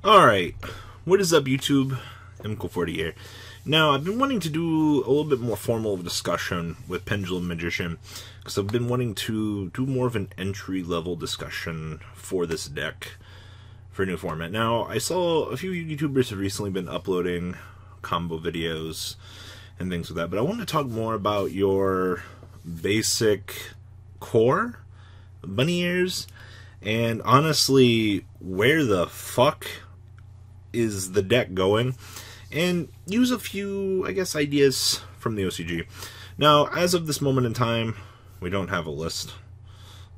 Alright, what is up YouTube? MCO40 here. Now, I've been wanting to do a little bit more formal discussion with Pendulum Magician, because I've been wanting to do more of an entry-level discussion for this deck, for a new format. Now, I saw a few YouTubers have recently been uploading combo videos and things like that, but I want to talk more about your basic core, bunny ears, and honestly, where the fuck is the deck going, and use a few, I guess, ideas from the OCG. Now, as of this moment in time, we don't have a list.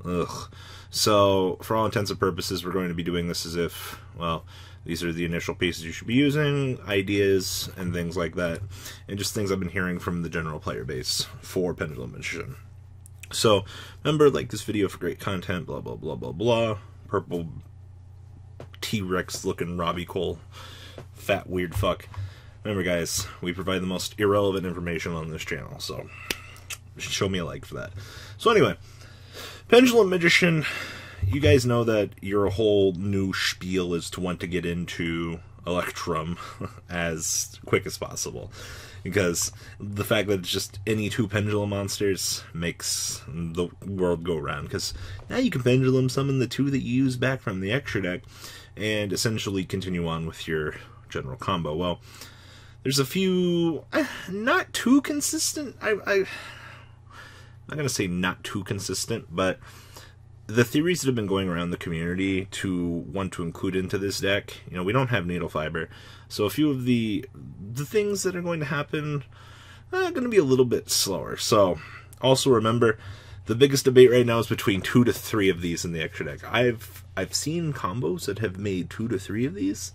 Ugh. So, for all intents and purposes, we're going to be doing this as if, well, these are the initial pieces you should be using, ideas, and things like that, and just things I've been hearing from the general player base for Pendulum Magician. So, remember, like this video for great content, blah, blah, blah, blah, blah. Purple T-Rex looking Robbie Cole, fat weird fuck. Remember, guys, we provide the most irrelevant information on this channel, so show me a like for that. So anyway, Pendulum Magician, you guys know that your whole new spiel is to want to get into Electrum as quick as possible, because the fact that it's just any two pendulum monsters makes the world go round, because now you can pendulum summon the two that you use back from the extra deck and essentially continue on with your general combo. Well, there's a few not too consistent, I'm not going to say not too consistent, but the theories that have been going around the community to want to include into this deck, you know, we don't have needle fiber, so a few of the things that are going to happen are going to be a little bit slower. So, also remember, the biggest debate right now is between 2 to 3 of these in the extra deck. I've seen combos that have made 2 to 3 of these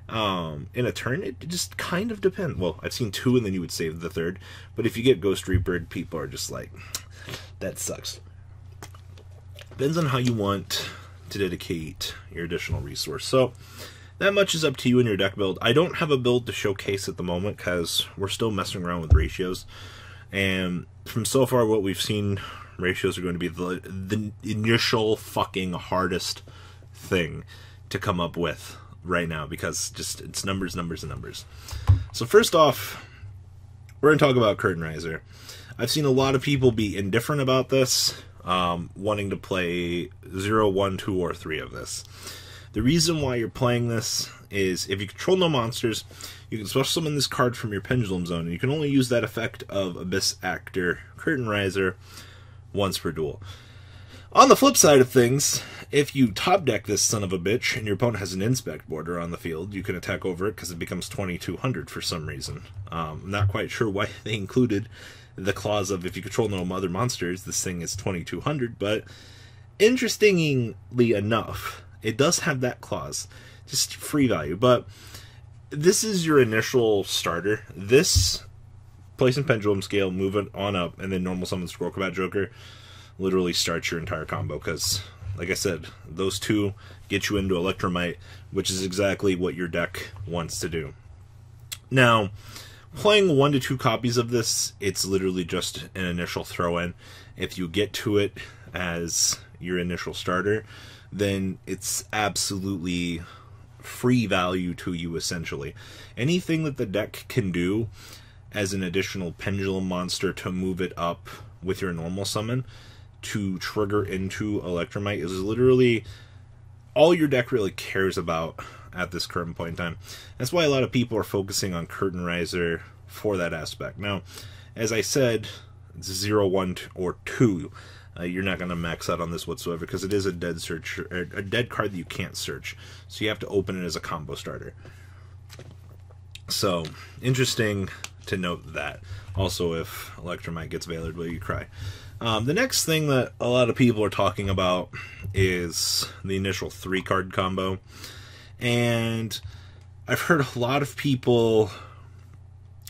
in a turn. It just kind of depends. Well, I've seen 2 and then you would save the third, but if you get Ghost Reaper, people are just like, that sucks. Depends on how you want to dedicate your additional resource. So, that much is up to you and your deck build. I don't have a build to showcase at the moment because we're still messing around with ratios. And from so far what we've seen, ratios are going to be the initial fucking hardest thing to come up with right now, because just it's numbers, numbers, and numbers. So first off, we're going to talk about Curtain Riser. I've seen a lot of people be indifferent about this, wanting to play 0, 1, 2, or 3 of this. The reason why you're playing this is if you control no monsters, you can special summon this card from your Pendulum Zone, and you can only use that effect of Abyss Actor Curtain Riser once per duel. On the flip side of things, if you top deck this son of a bitch and your opponent has an Inspect border on the field, you can attack over it because it becomes 2200 for some reason. I'm not quite sure why they included the clause of if you control no other monsters, this thing is 2200, but interestingly enough, it does have that clause, just free value. But this is your initial starter. This, place in Pendulum Scale, move it on up, and then normal summon Scroll Combat Joker literally starts your entire combo, because, like I said, those two get you into Electromite, which is exactly what your deck wants to do. Now, playing 1 to 2 copies of this, it's literally just an initial throw-in. If you get to it as your initial starter, then it's absolutely free value to you, essentially. Anything that the deck can do as an additional pendulum monster to move it up with your normal summon to trigger into Electromite is literally all your deck really cares about at this current point in time. That's why a lot of people are focusing on Curtain Riser for that aspect. Now, as I said, it's 0, 1, or 2. You're not going to max out on this whatsoever because it is a dead search, or a dead card that you can't search. So you have to open it as a combo starter. So, interesting to note that. Also, if Electromite gets Veilered, will you cry? The next thing that a lot of people are talking about is the initial 3-card combo. And I've heard a lot of people,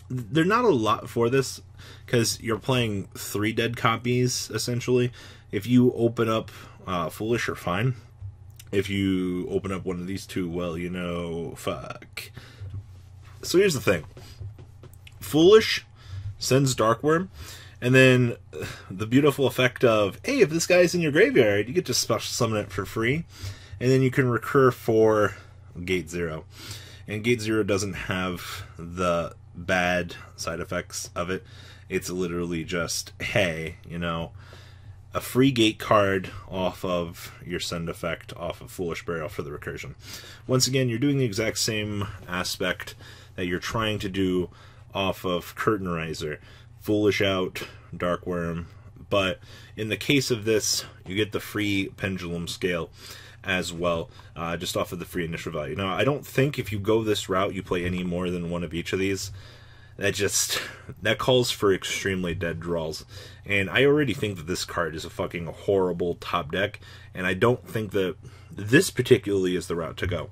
they're not a lot for this, because you're playing 3 dead copies, essentially. If you open up Foolish, you're fine. If you open up one of these two, well, you know, fuck. So here's the thing. Foolish sends Darkworm, and then the beautiful effect of, hey, if this guy's in your graveyard, you get to special summon it for free, and then you can recur for Gate Zero. And Gate Zero doesn't have the bad side effects of it. It's literally just, hey, you know, a free gate card off of your send effect, off of Foolish Burial for the recursion. Once again, you're doing the exact same aspect that you're trying to do off of Curtain Riser. Foolish out, Dark Worm, but in the case of this, you get the free Pendulum Scale as well, just off of the free initial value. Now, I don't think if you go this route, you play any more than one of each of these. That calls for extremely dead draws. And I already think that this card is a fucking horrible top deck, and I don't think that this particularly is the route to go.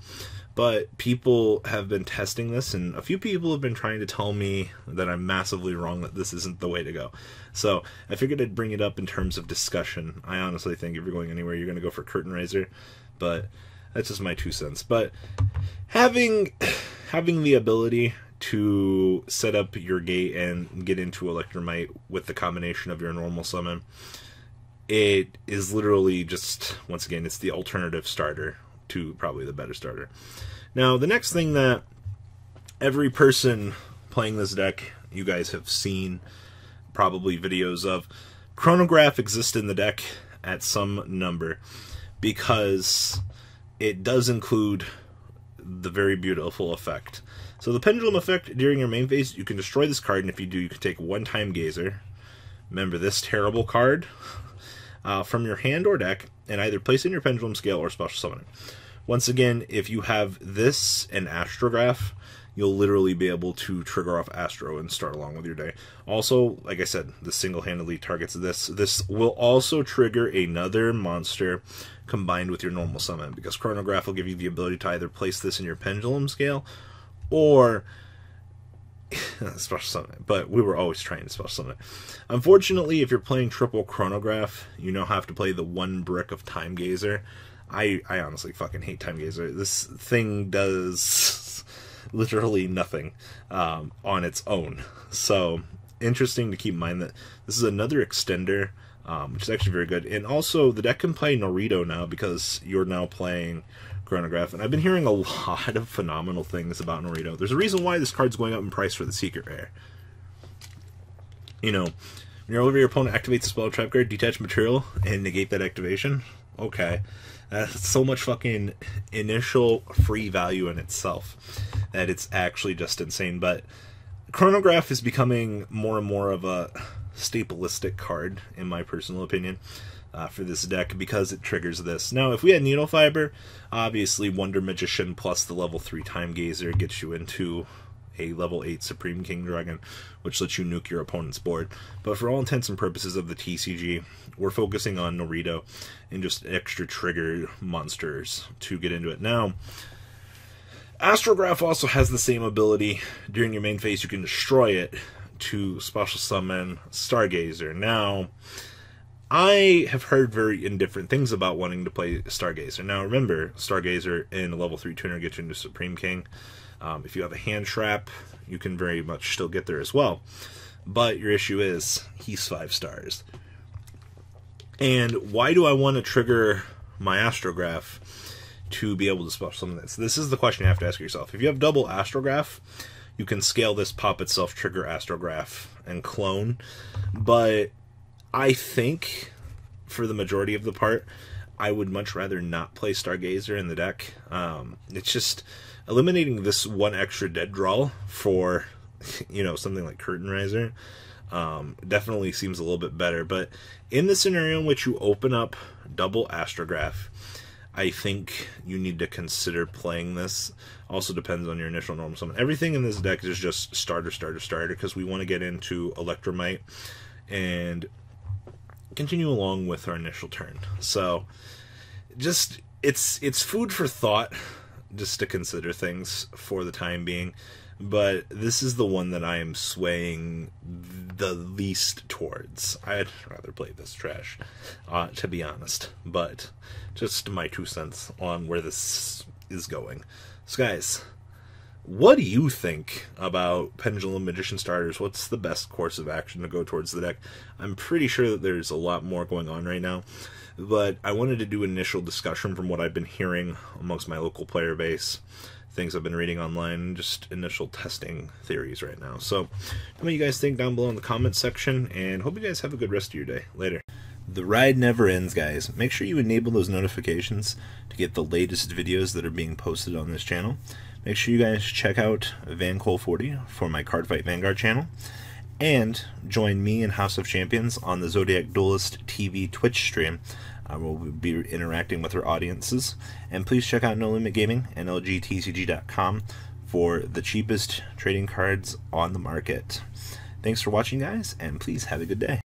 But people have been testing this, and a few people have been trying to tell me that I'm massively wrong, that this isn't the way to go. So I figured I'd bring it up in terms of discussion. I honestly think if you're going anywhere, you're going to go for Curtain Riser, but that's just my 2 cents. But having the ability to set up your gate and get into Electromite with the combination of your normal summon, it is literally just, once again, it's the alternative starter to probably the better starter. Now, the next thing that every person playing this deck, you guys have seen probably videos of, Chronograph exists in the deck at some number because it does include the very beautiful effect. So the Pendulum effect, during your main phase, you can destroy this card, and if you do, you can take one Time Gazer. Remember this terrible card from your hand or deck, and either place it in your Pendulum Scale or special summon it. Once again, if you have this and Astrograph, you'll literally be able to trigger off Astro and start along with your day. Also, like I said, this single-handedly targets this. This will also trigger another monster combined with your normal summon, because Chronograph will give you the ability to either place this in your Pendulum Scale or special summon it, but we were always trying to special summon it. Unfortunately, if you're playing triple Chronograph, you now have to play the 1 brick of Time Gazer. I honestly fucking hate Time Gazer. This thing does literally nothing on its own. So, interesting to keep in mind that this is another extender, which is actually very good. And also, the deck can play Norito now because you're now playing Chronograph, and I've been hearing a lot of phenomenal things about Norito. There's a reason why this card's going up in price for the Secret Rare. You know, whenever your opponent activates a spell trap card, detach material, and negate that activation, okay. That's so much fucking initial free value in itself that it's actually just insane. But Chronograph is becoming more and more of a stapleistic card, in my personal opinion, for this deck, because it triggers this. Now, if we had Needle Fiber, obviously Wonder Magician plus the level 3 Time Gazer gets you into a level 8 Supreme King Dragon, which lets you nuke your opponent's board. But for all intents and purposes of the TCG, we're focusing on Norito and just extra trigger monsters to get into it. Now, Astrograph also has the same ability. During your main phase, you can destroy it to special summon Stargazer. Now, I have heard very indifferent things about wanting to play Stargazer. Now, remember, Stargazer in a level 3 tuner gets you into Supreme King. If you have a hand trap, you can very much still get there as well. But your issue is, he's 5 stars. And why do I want to trigger my Astrograph to be able to special summon this? This is the question you have to ask yourself. If you have double Astrograph, you can scale this, pop itself, trigger Astrograph, and clone. But I think, for the majority of the part, I would much rather not play Stargazer in the deck. It's just eliminating this 1 extra dead draw for, you know, something like Curtain Riser definitely seems a little bit better. But in the scenario in which you open up double Astrograph, I think you need to consider playing this. Also depends on your initial normal summon. Everything in this deck is just starter, because we want to get into Electromite and continue along with our initial turn. So, just, it's food for thought, just to consider things for the time being. But this is the one that I am swaying the least towards. I'd rather play this trash, to be honest. But just my 2 cents on where this is going. So guys, what do you think about Pendulum Magician starters? What's the best course of action to go towards the deck? I'm pretty sure that there's a lot more going on right now. But I wanted to do an initial discussion from what I've been hearing amongst my local player base, things I've been reading online, just initial testing theories right now. So tell me what you guys think down below in the comments section, and hope you guys have a good rest of your day. Later. The ride never ends, guys. Make sure you enable those notifications to get the latest videos that are being posted on this channel. Make sure you guys check out VanCole40 for my Cardfight Vanguard channel, and join me and House of Champions on the Zodiac Duelist TV Twitch stream. We'll be interacting with our audiences. And please check out No Limit Gaming and LGTCG.com for the cheapest trading cards on the market. Thanks for watching, guys, and please have a good day.